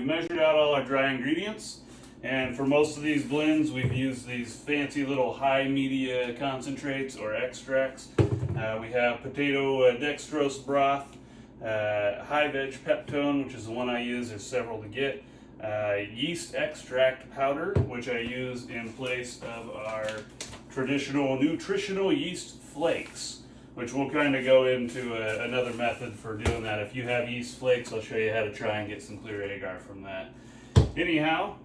we've measured out all our dry ingredients, and for most of these blends we've used these fancy little high media concentrates or extracts. We have potato dextrose broth, high veg peptone, which is the one I use. There's several to get. Yeast extract powder, which I use in place of our traditional nutritional yeast flakes, which we'll kind of go into another method for doing that. If you have yeast flakes, I'll show you how to try and get some clear agar from that. Anyhow,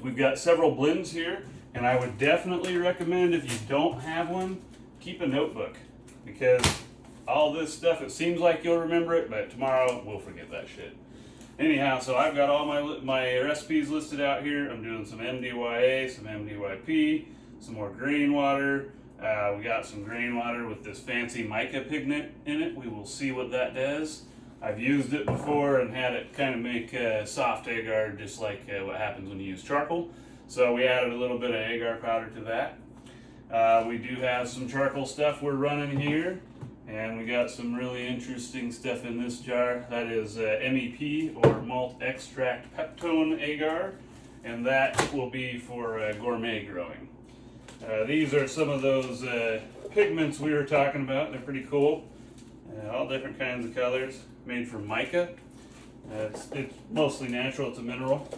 we've got several blends here, and I would definitely recommend, if you don't have one, keep a notebook, because all this stuff, it seems like you'll remember it, but tomorrow we'll forget that shit. Anyhow, so I've got all my recipes listed out here. I'm doing some MDYA, some MDYP, some more grain water. We got some grain water with this fancy mica pigment in it. We will see what that does. I've used it before and had it kind of make soft agar, just like what happens when you use charcoal. So we added a little bit of agar powder to that. We do have some charcoal stuff we're running here. And we got some really interesting stuff in this jar. That is MEP, or malt extract peptone agar, and that will be for gourmet growing. These are some of those pigments we were talking about. They're pretty cool. All different kinds of colors, made from mica. It's mostly natural, it's a mineral.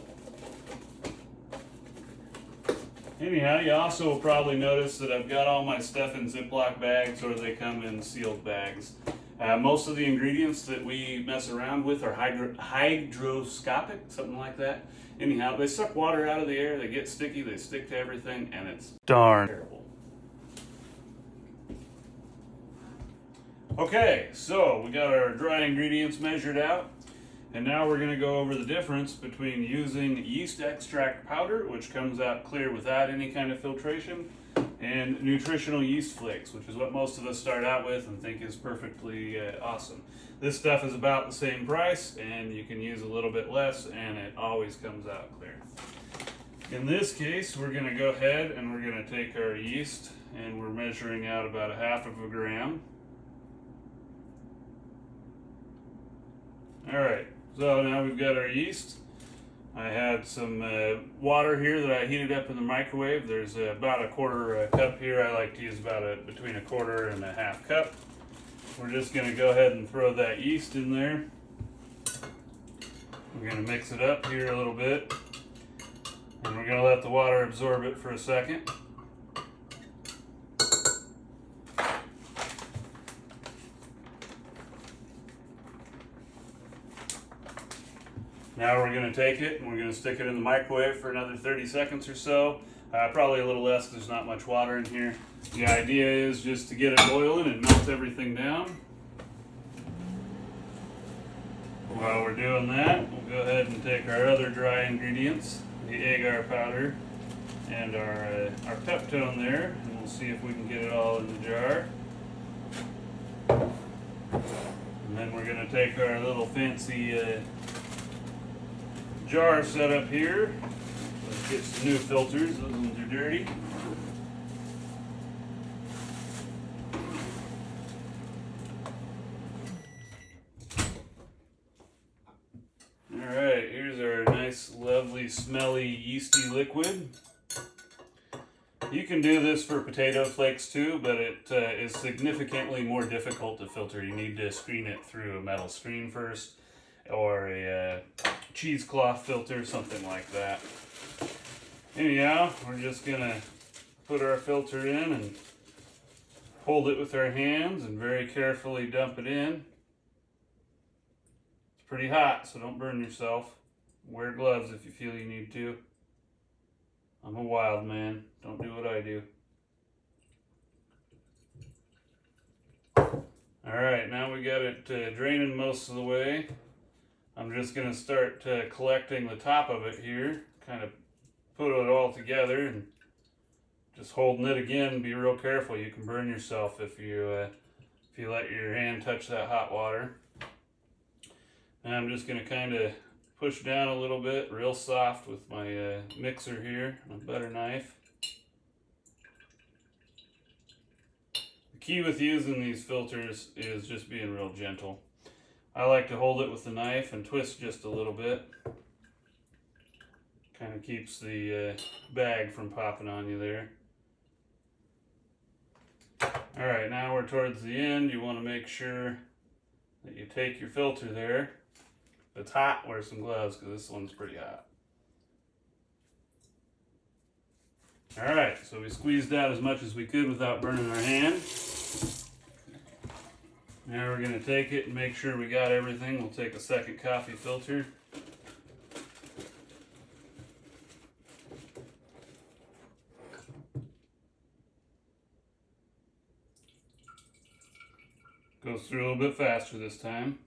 Anyhow, you also will probably notice that I've got all my stuff in Ziploc bags, or they come in sealed bags. Most of the ingredients that we mess around with are hydroscopic, something like that. Anyhow, they suck water out of the air, they get sticky, they stick to everything, and it's darn terrible. Okay, so we got our dry ingredients measured out. And now we're going to go over the difference between using yeast extract powder, which comes out clear without any kind of filtration, and nutritional yeast flakes, which is what most of us start out with and think is perfectly awesome. This stuff is about the same price, and you can use a little bit less, and it always comes out clear. In this case, we're going to go ahead and we're going to take our yeast, and we're measuring out about 1/2 gram. All right. So now we've got our yeast. I had some water here that I heated up in the microwave. There's about a 1/4 cup here. I like to use about between a 1/4 and a 1/2 cup. We're just going to go ahead and throw that yeast in there. We're going to mix it up here a little bit. And we're going to let the water absorb it for a second. Now we're going to take it and we're going to stick it in the microwave for another 30 seconds or so. Probably a little less because there's not much water in here. The idea is just to get it boiling and melt everything down. While we're doing that, we'll go ahead and take our other dry ingredients, the agar powder and our peptone there, and we'll see if we can get it all in the jar. And then we're going to take our little fancy jar set up here. Let's get some new filters. Those ones are dirty. Alright, here's our nice, lovely, smelly, yeasty liquid. You can do this for potato flakes too, but it is significantly more difficult to filter. You need to screen it through a metal screen first, or a cheesecloth filter, something like that. Anyhow, we're just gonna put our filter in and hold it with our hands and very carefully dump it in. It's pretty hot, so don't burn yourself. Wear gloves if you feel you need to. I'm a wild man, don't do what I do. Alright, now we got it draining most of the way. I'm just going to start collecting the top of it here, kind of put it all together, and just holding it again. Be real careful, you can burn yourself if you let your hand touch that hot water. And I'm just going to kind of push down a little bit, real soft with my mixer here, and a butter knife. The key with using these filters is just being real gentle. I like to hold it with the knife and twist just a little bit. Kind of keeps the bag from popping on you there. All right, now we're towards the end. You want to make sure that you take your filter there. If it's hot, wear some gloves because this one's pretty hot. All right, so we squeezed out as much as we could without burning our hand. Now we're going to take it and make sure we got everything. We'll take a second coffee filter. Goes through a little bit faster this time.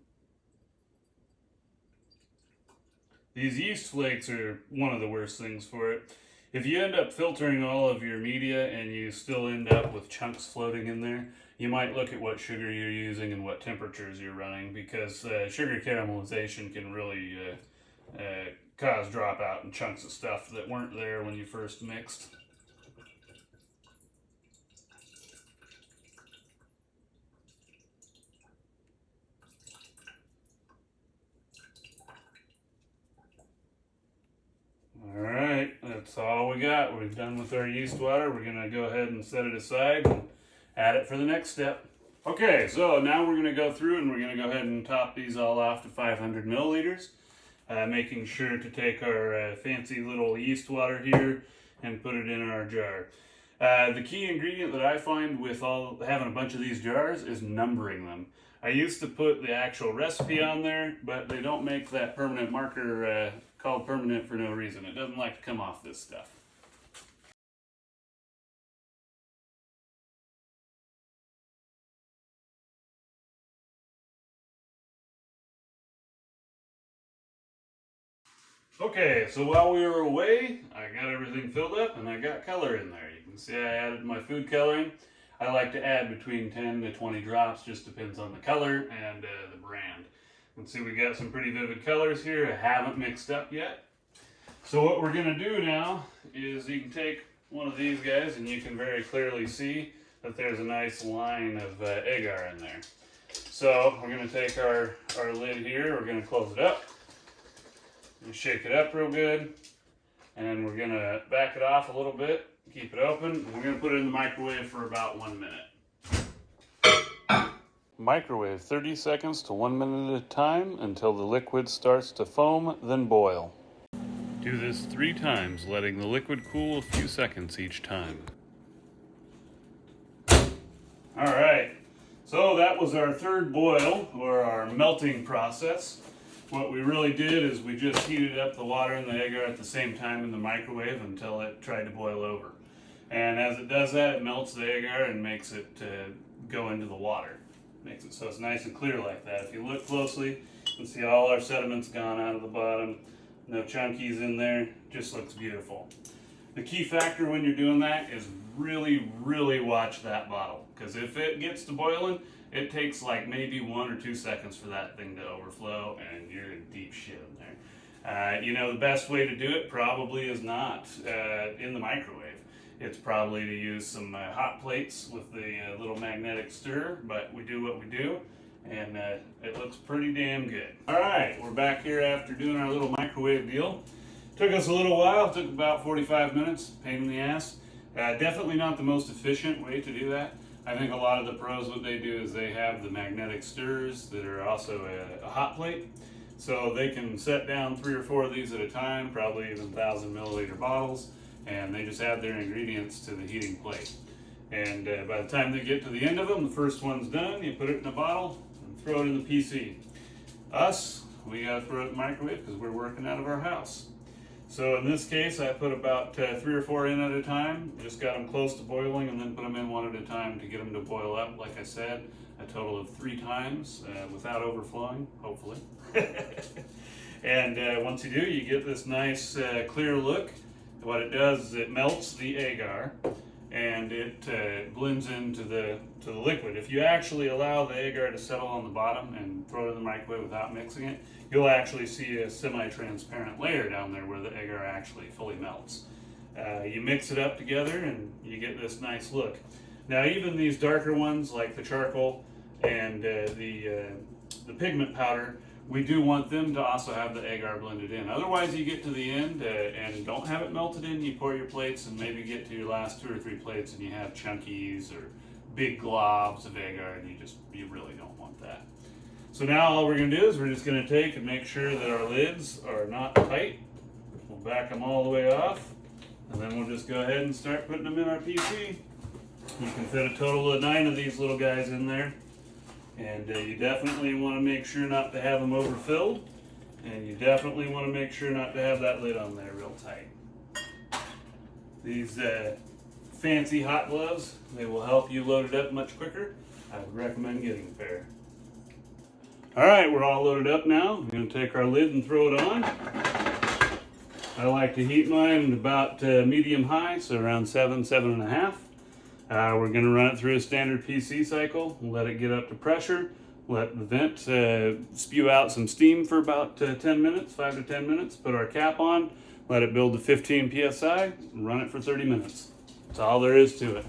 These yeast flakes are one of the worst things for it. If you end up filtering all of your media and you still end up with chunks floating in there, you might look at what sugar you're using and what temperatures you're running, because sugar caramelization can really cause dropout and chunks of stuff that weren't there when you first mixed. Alright, that's all we got. We're done with our yeast water. We're going to go ahead and set it aside and add it for the next step. Okay, so now we're going to go through and we're going to go ahead and top these all off to 500 milliliters. Making sure to take our fancy little yeast water here and put it in our jar. The key ingredient that I find with having a bunch of these jars is numbering them. I used to put the actual recipe on there, but they don't make that permanent marker called permanent for no reason. It doesn't like to come off this stuff. Okay, so while we were away, I got everything filled up and I got color in there. You can see I added my food coloring. I like to add between 10 to 20 drops, just depends on the color and the brand. You can see we got some pretty vivid colors here. I haven't mixed up yet. So what we're going to do now is you can take one of these guys and you can very clearly see that there's a nice line of agar in there. So we're going to take our lid here, we're going to close it up. And shake it up real good, and we're going to back it off a little bit, keep it open, and we're going to put it in the microwave for about 1 minute. Microwave 30 seconds to 1 minute at a time until the liquid starts to foam, then boil. Do this 3 times, letting the liquid cool a few seconds each time. Alright, so that was our third boil, or our melting process. What we really did is we just heated up the water and the agar at the same time in the microwave until it tried to boil over. And as it does that, it melts the agar and makes it go into the water. Makes it so it's nice and clear like that. If you look closely, you can see all our sediment's gone out of the bottom. No chunkies in there. Just looks beautiful. The key factor when you're doing that is really, really watch that bottle. Because if it gets to boiling, it takes like maybe 1 or 2 seconds for that thing to overflow, and you're in deep shit in there. You know, the best way to do it probably is not in the microwave. It's probably to use some hot plates with the little magnetic stir, but we do what we do, and it looks pretty damn good. All right, we're back here after doing our little microwave deal. Took us a little while, it took about 45 minutes, pain in the ass. Definitely not the most efficient way to do that. I think a lot of the pros, what they do is they have the magnetic stirrers that are also a hot plate. So they can set down 3 or 4 of these at a time, probably even 1,000 milliliter bottles, and they just add their ingredients to the heating plate. And by the time they get to the end of them, the first one's done, you put it in a bottle and throw it in the PC. Us, we gotta throw it in the microwave because we're working out of our house. So in this case, I put about 3 or 4 in at a time, just got them close to boiling, and then put them in one at a time to get them to boil up, like I said, a total of 3 times without overflowing, hopefully. And once you do, you get this nice clear look. What it does is it melts the agar and it blends into the liquid. If you actually allow the agar to settle on the bottom and throw it in the microwave without mixing it, you'll actually see a semi-transparent layer down there where the agar actually fully melts. You mix it up together and you get this nice look. Now even these darker ones like the charcoal and the pigment powder we do want them to also have the agar blended in. Otherwise, you get to the end and don't have it melted in. You pour your plates and maybe get to your last 2 or 3 plates and you have chunkies or big globs of agar, and you really don't want that. So now all we're going to do is we're just going to take and make sure that our lids are not tight. We'll back them all the way off, and then we'll just go ahead and start putting them in our PC. You can fit a total of 9 of these little guys in there. And you definitely want to make sure not to have them overfilled. And you definitely want to make sure not to have that lid on there real tight. These fancy hot gloves, they will help you load it up much quicker. I would recommend getting a pair. Alright, we're all loaded up now. We're going to take our lid and throw it on. I like to heat mine about medium high, so around 7.5. We're going to run it through a standard PC cycle, let it get up to pressure, let the vent spew out some steam for about 10 minutes, 5 to 10 minutes, put our cap on, let it build to 15 psi, and run it for 30 minutes. That's all there is to it.